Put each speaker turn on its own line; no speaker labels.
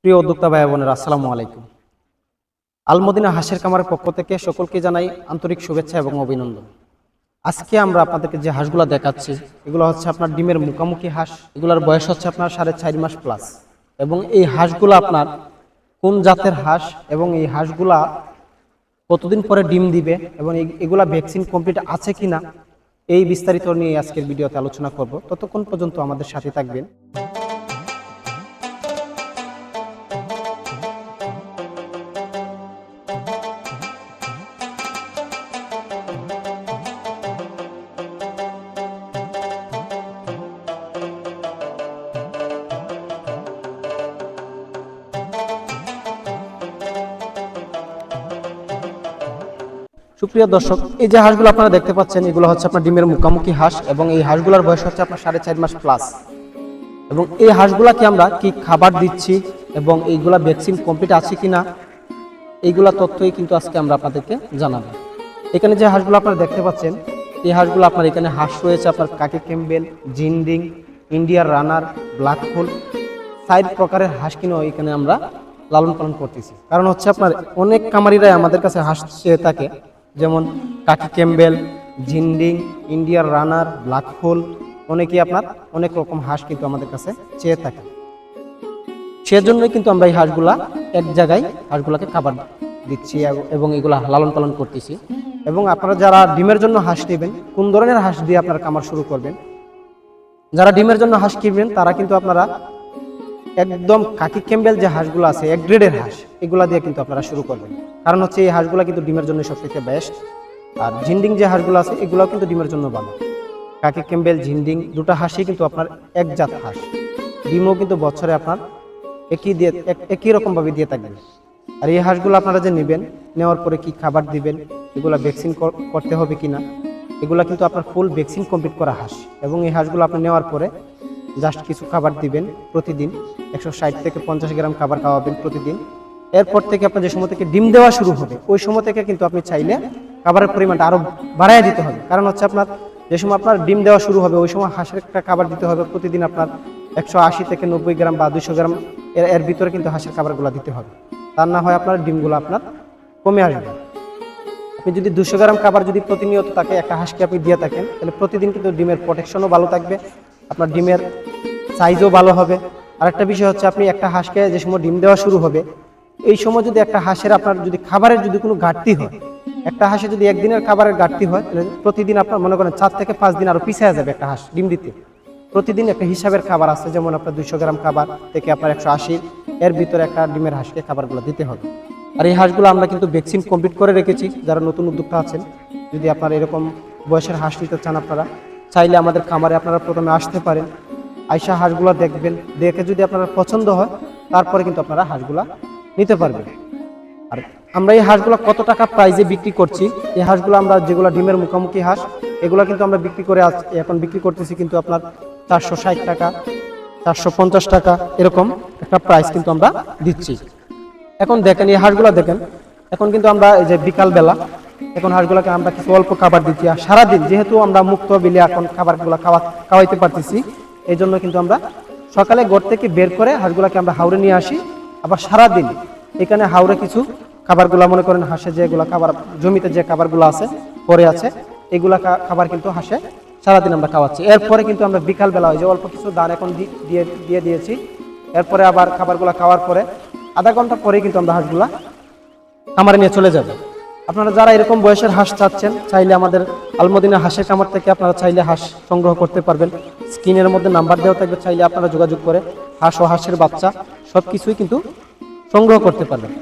প্রিয় উদ্যোক্তা ভাই বোনেরা, আসসালামু আলাইকুম। আলমদিনা হাঁসের খামারের পক্ষ থেকে সকলকে জানাই আন্তরিক শুভেচ্ছা এবং অভিনন্দন। আজকে আমরা আপনাদেরকে যে হাঁসগুলো দেখাচ্ছি, এগুলো হচ্ছে আপনার ডিমের মুখামুখি হাঁস। এগুলোর বয়স হচ্ছে আপনার 4.5 মাস প্লাস। এবং এই হাঁসগুলো আপনার কোন জাতের হাঁস এবং এই হাঁসগুলা কতদিন পরে ডিম দিবে এবং এগুলা ভ্যাকসিন কমপ্লিট আছে কিনা, এই বিস্তারিত নিয়ে আজকের ভিডিওতে আলোচনা করব। ততক্ষণ পর্যন্ত আমাদের সাথে থাকবেন। সুপ্রিয় দর্শক, এই যে হাঁসগুলো আপনারা দেখতে পাচ্ছেন, এগুলো হচ্ছে আপনার ডিমের মুখামুখি হাঁস এবং এই হাঁসগুলোর বয়স হচ্ছে আপনার 4.5 মাস প্লাস। এবং এই হাঁসগুলাকে আমরা কি খাবার দিচ্ছি এবং এইগুলা ভ্যাকসিন কমপ্লিট আছে কিনা, এইগুলা তথ্যই কিন্তু আজকে আমরা আপনাদেরকে জানাবো। এখানে যে হাঁসগুলো আপনারা দেখতে পাচ্ছেন, এই হাঁসগুলো আপনার এখানে হাঁস রয়েছে আপনার কাকি ক্যাম্বেল, জিন্ডিং, ইন্ডিয়ার রানার, ব্ল্যাক হোল, 4 প্রকারের হাঁস কিনেও এখানে আমরা লালন পালন করতেছি। কারণ হচ্ছে আপনার অনেক কামারিরাই আমাদের কাছে হাঁস চেয়ে থাকে, যেমন কাকি ক্যাম্বেল, জিন্ডিং, ইন্ডিয়ার রানার, ব্ল্যাক হোল, অনেকেই আপনার অনেক রকম হাঁস কিন্তু আমাদের কাছে চেয়ে থাকে। সেজন্যই কিন্তু আমরা এই হাঁসগুলা এক জায়গায় হাঁসগুলাকে খাবার দিচ্ছি এবং এগুলা লালন পালন করতেছি। এবং আপনারা যারা ডিমের জন্য হাঁস নেবেন, কোন ধরনের হাঁস দিয়ে আপনারা খামার শুরু করবেন, যারা ডিমের জন্য হাঁস কিনবেন তারা কিন্তু আপনারা একদম কাকি ক্যাম্বেল যে হাঁসগুলো আছে, এক গ্রেডের হাঁস, এগুলা দিয়ে কিন্তু আপনারা শুরু করবেন। কারণ হচ্ছে এই হাঁসগুলা কিন্তু ডিমের জন্য সবথেকে বেস্ট। আর জিন্ডিং যে হাঁসগুলো আছে, এগুলাও কিন্তু ডিমের জন্য ভালো। কাকি ক্যাম্বেল, জিন্ডিং দুটো হাঁসই কিন্তু আপনার এক জাত হাঁস। ডিমও কিন্তু বছরে আপনার একই রকমভাবে দিয়ে থাকবেন। আর এই হাঁসগুলো আপনারা যে নেবেন, নেওয়ার পরে কি খাবার দিবেন, এগুলা ভ্যাকসিন করতে হবে কিনা, এগুলা কিন্তু আপনার ফুল ভ্যাকসিন কমপ্লিট করা হাঁস। এবং এই হাঁসগুলো আপনি নেওয়ার পরে জাস্ট কিছু খাবার দিবেন, প্রতিদিন 160 থেকে 50 গ্রাম খাবার খাওয়াবেন প্রতিদিন। এরপর থেকে আপনার যে সময় থেকে ডিম দেওয়া শুরু হবে, ওই সময় থেকে কিন্তু আপনি চাইলে খাবারের পরিমাণটা আরও বাড়ায় দিতে হবে। কারণ হচ্ছে আপনার যে সময় আপনার ডিম দেওয়া শুরু হবে, ওই সময় হাঁসের একটা খাবার দিতে হবে প্রতিদিন আপনার 180 থেকে 90 গ্রাম বা 200 গ্রাম, এর ভিতরে কিন্তু হাঁসের খাবারগুলো দিতে হবে। তার না হয় আপনার ডিমগুলো আপনার কমে আসবে। আপনি যদি 200 গ্রাম খাবার যদি প্রতিনিয়ত তাকে একটা হাঁসকে আপনি দিয়ে থাকেন, তাহলে প্রতিদিন কিন্তু ডিমের প্রোটেকশনও ভালো থাকবে, আপনার ডিমের সাইজও ভালো হবে। আরেকটা বিষয় হচ্ছে, আপনি একটা হাঁসকে যে সময় ডিম দেওয়া শুরু হবে, এই সময় যদি একটা হাঁসের আপনার যদি খাবারের যদি কোনো ঘাটতি হয়, একটা হাঁসে যদি একদিনের খাবারের ঘাটতি হয়, তাহলে প্রতিদিন আপনার মনে করেন 4 থেকে 5 দিন আরও পিছিয়ে যাবে একটা হাঁস ডিম দিতে। প্রতিদিন একটা হিসাবের খাবার আছে, যেমন আপনার 200 গ্রাম খাবার থেকে আপনার 180, এর ভিতরে একটা ডিমের হাঁসকে খাবারগুলো দিতে হবে। আর এই হাঁসগুলো আমরা কিন্তু ভ্যাকসিন কমপ্লিট করে রেখেছি। যারা নতুন উদ্যোক্তা আছেন, যদি আপনারা এরকম বয়সের হাঁস নিতে চান, আপনারা চাইলে আমাদের খামারে আপনারা প্রথমে আসতে পারেন। আইসা হাঁসগুলো দেখবেন, দেখে যদি আপনারা পছন্দ হয়, তারপরে কিন্তু আপনারা হাঁসগুলা নিতে পারবেন। আর আমরা এই হাঁসগুলো কত টাকা প্রাইজে বিক্রি করছি, এই হাঁসগুলো আমরা যেগুলো ডিমের মুখামুখি হাঁস, এগুলো কিন্তু আমরা বিক্রি করে এখন বিক্রি করতেছি কিন্তু আপনার 460 টাকা, 450 টাকা, এরকম একটা প্রাইস কিন্তু আমরা দিচ্ছি। এখন দেখেন এই হাঁসগুলো দেখেন, এখন কিন্তু আমরা এই যে বিকালবেলা এখন হাঁসগুলোকে আমরা কিছু অল্প খাবার দিচ্ছি। আর সারাদিন যেহেতু আমরা মুক্ত বিলে এখন খাবারগুলো খাওয়াইতে পারতেছি, এই জন্য কিন্তু আমরা সকালে ঘর থেকে বের করে হাঁসগুলোকে আমরা হাওড়ে নিয়ে আসি। আবার সারাদিন এখানে হাওড়ে কিছু খাবারগুলো, মনে করেন হাঁসে যেগুলো খাবার, জমিতে যে খাবারগুলো আছে পরে আছে, এগুলা খাবার কিন্তু হাঁসে সারাদিন আমরা খাওয়াচ্ছি। এরপরে কিন্তু আমরা বিকালবেলা ওই যে অল্প কিছু দান এখন দিয়ে দিয়েছি। এরপরে আবার খাবারগুলো খাওয়ার পরে আধা ঘন্টা পরেই কিন্তু আমরা হাঁসগুলা খামারে নিয়ে চলে যাব। আপনারা যারা এরকম বয়সের হাঁস চাচ্ছেন, চাইলে আমাদের আলমদিনা হাঁসের খামার থেকে আপনারা চাইলে হাঁস সংগ্রহ করতে পারবেন। স্ক্রিনের মধ্যে নাম্বার দেওয়া থাকবে, চাইলে আপনারা যোগাযোগ করে হাঁস ও হাঁসের বাচ্চা সব কিছুই কিন্তু সংগ্রহ করতে পারবেন।